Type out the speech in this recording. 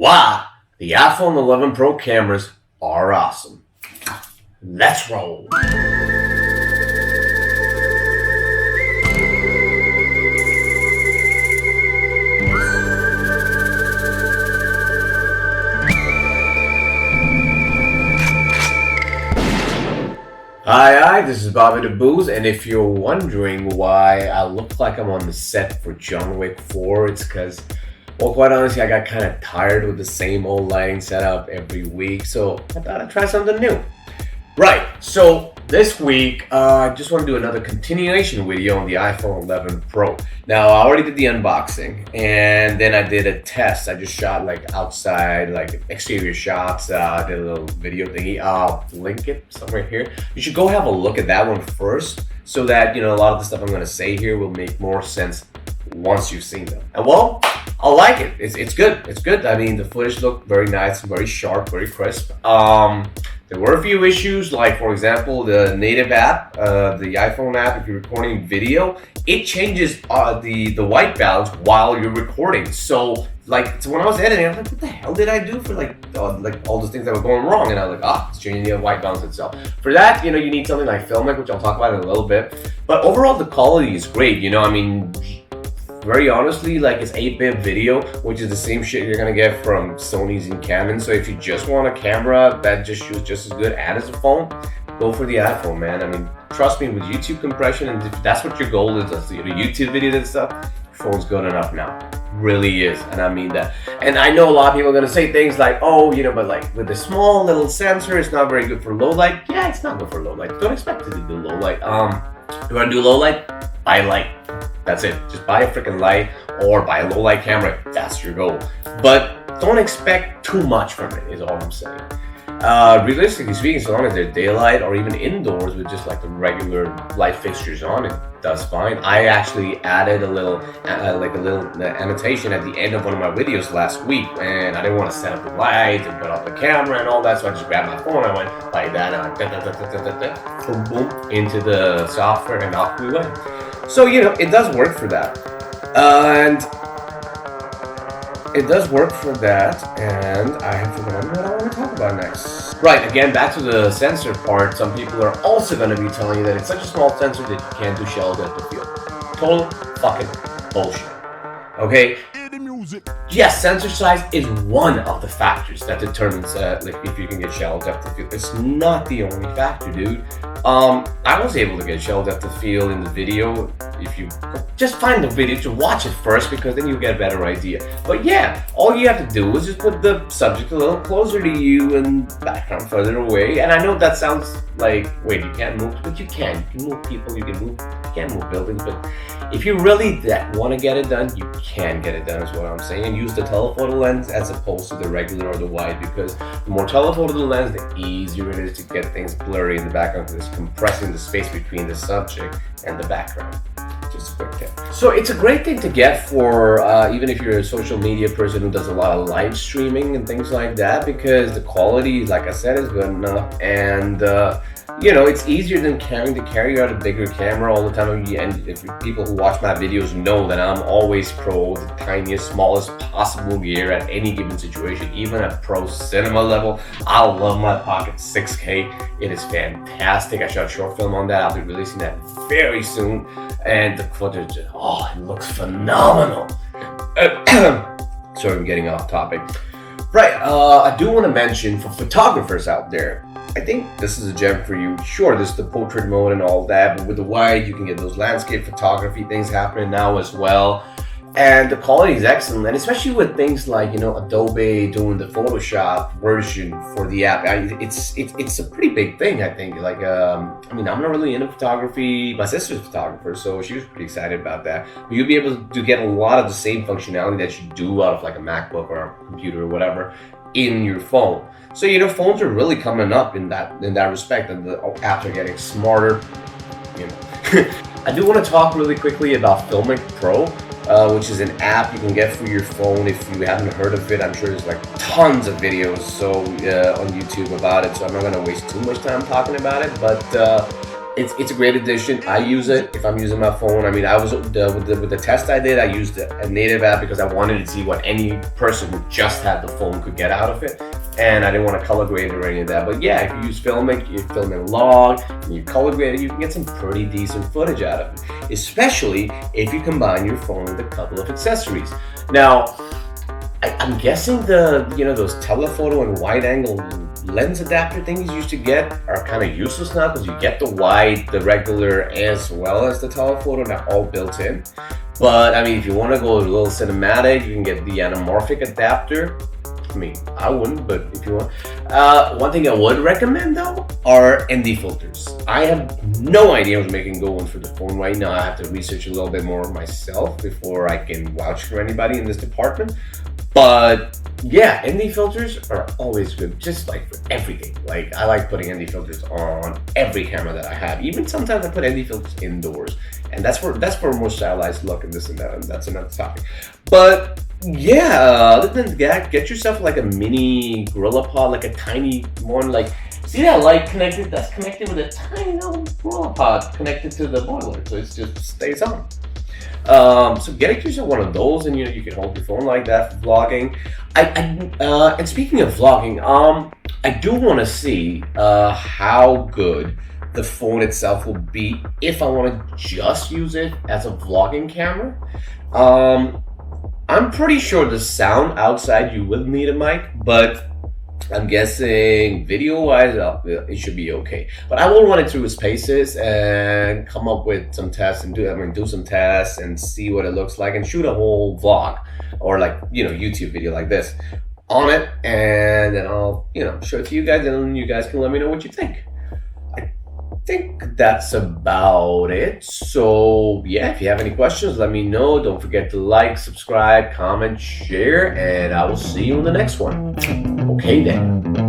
Wow, the iPhone 11 Pro cameras are awesome. Let's roll. Hi, this is bobbydbuze, and if you're wondering why I look like I'm on the set for John Wick 4, it's because, well, quite honestly, I got kind of tired with the same old lighting setup every week, so I thought I'd try something new. Right, so this week, I just want to do another continuation video on the iPhone 11 Pro. Now, I already did the unboxing, and then I did a test. I just shot like outside, like exterior shots. I did a little video thingy. I'll link it somewhere here. You should go have a look at that one first, so that, you know, a lot of the stuff I'm going to say here will make more sense once you've seen them. And well, I like it. It's good. It's good. I mean, the footage looked very nice, very sharp, very crisp. There were a few issues, like, for example, the native app, the iPhone app, if you're recording video, it changes the white balance while you're recording. So when I was editing, I was like, what the hell did I do for like all the things that were going wrong? And I was like, it's changing the white balance itself. For that, you know, you need something like Filmic, which I'll talk about in a little bit. But overall, the quality is great. You know, I mean, very honestly, like, it's 8-bit video, which is the same shit you're gonna get from Sony's and Canon. So if you just want a camera that just shoots just as good as a phone, go for the iPhone, man. I mean, trust me, with YouTube compression, and if that's what your goal is, that's the YouTube videos and stuff, your phone's good enough now. Really is, and I mean that. And I know a lot of people are gonna say things like, oh, you know, but like with the small little sensor, it's not very good for low light. Yeah, it's not good for low light. Don't expect it to do low light. You wanna do low light? Buy light. That's it. Just buy a freaking light or buy a low light camera. That's your goal. But don't expect too much from it, is all I'm saying. Realistically speaking, so long as they're daylight or even indoors with just like the regular light fixtures on, it does fine. I actually added a little annotation at the end of one of my videos last week, and I didn't want to set up the light and put up the camera and all that, so I just grabbed my phone, I went like that, and boom, boom, into the software, and off we went. So, you know, it does work for that. And I have forgotten what I want to talk about next. Right, again, back to the sensor part. Some people are also going to be telling you that it's such a small sensor that you can't do shell depth of field. Total fucking bullshit. Okay? Yes, sensor size is one of the factors that determines like if you can get shallow depth of field. It's not the only factor, dude. I was able to get shallow depth of field in the video. If you just find the video to watch it first, because then you get a better idea. But yeah, all you have to do is just put the subject a little closer to you and background further away. And I know that sounds like, wait, you can't move, but you can. You can move people, you can't move buildings, but if you really want to get it done, you can get it done, is what I'm saying. And use the telephoto lens as opposed to the regular or the wide, because the more telephoto the lens, the easier it is to get things blurry in the background, because it's compressing the space between the subject and the background. Just a quick tip. So it's a great thing to get for even if you're a social media person who does a lot of live streaming and things like that, because the quality, like I said, is good enough, and you know, it's easier than having to carry out a bigger camera all the time. And if people who watch my videos know that I'm always pro the tiniest, smallest possible gear at any given situation, even at pro cinema level. I love my Pocket 6K. It is fantastic. I shot a short film on that. I'll be releasing that very soon. And the footage, it looks phenomenal. Sorry, I'm getting off topic. Right, I do want to mention, for photographers out there, I think this is a gem for you. Sure, there's the portrait mode and all that, but with the wide, you can get those landscape photography things happening now as well. And the quality is excellent, and especially with things like, you know, Adobe doing the Photoshop version for the app. It's a pretty big thing, I think. Like, I mean, I'm not really into photography. My sister's a photographer, so she was pretty excited about that. But you'll be able to get a lot of the same functionality that you do out of like a MacBook or a computer or whatever in your phone. So, you know, phones are really coming up in that respect, and the apps are getting smarter, you know. I do want to talk really quickly about Filmic Pro, which is an app you can get for your phone. If you haven't heard of it, I'm sure there's like tons of videos on YouTube about it, so I'm not going to waste too much time talking about it. But It's a great addition. I use it if I'm using my phone. I mean, I was with the test I did. I used a native app because I wanted to see what any person who just had the phone could get out of it, and I didn't want to color grade or any of that. But yeah, if you use Filmic, you film in log, and you color grade it, you can get some pretty decent footage out of it. Especially if you combine your phone with a couple of accessories. Now, I'm guessing those telephoto and wide angle lens adapter things you used to get are kind of useless now because you get the wide, the regular, as well as the telephoto, now all built in. But I mean, if you want to go a little cinematic, you can get the anamorphic adapter. I mean, I wouldn't, but if you want. One thing I would recommend though are ND filters. I have no idea who's making good ones for the phone right now. I have to research a little bit more myself before I can vouch for anybody in this department. But yeah, ND filters are always good, just like for everything. Like I like putting ND filters on every camera that I have. Even sometimes I put ND filters indoors, and that's for a more stylized look and this and that, and that's another topic. But yeah, other than that, get yourself like a mini GorillaPod, like a tiny one. Like see that light connected? That's connected with a tiny little GorillaPod connected to the boiler, so it just stays on. So get yourself one of those, and you can hold your phone like that for vlogging. And speaking of vlogging, I do want to see how good the phone itself will be if I want to just use it as a vlogging camera. I'm pretty sure the sound outside you will need a mic, but I'm guessing video-wise, it should be okay. But I will run it through its paces and come up with some tests and do some tests and see what it looks like and shoot a whole vlog or YouTube video like this on it, and then I'll show it to you guys, and you guys can let me know what you think. I think that's about it. So yeah, if you have any questions, let me know. Don't forget to like, subscribe, comment, share, and I will see you in the next one. Okay then.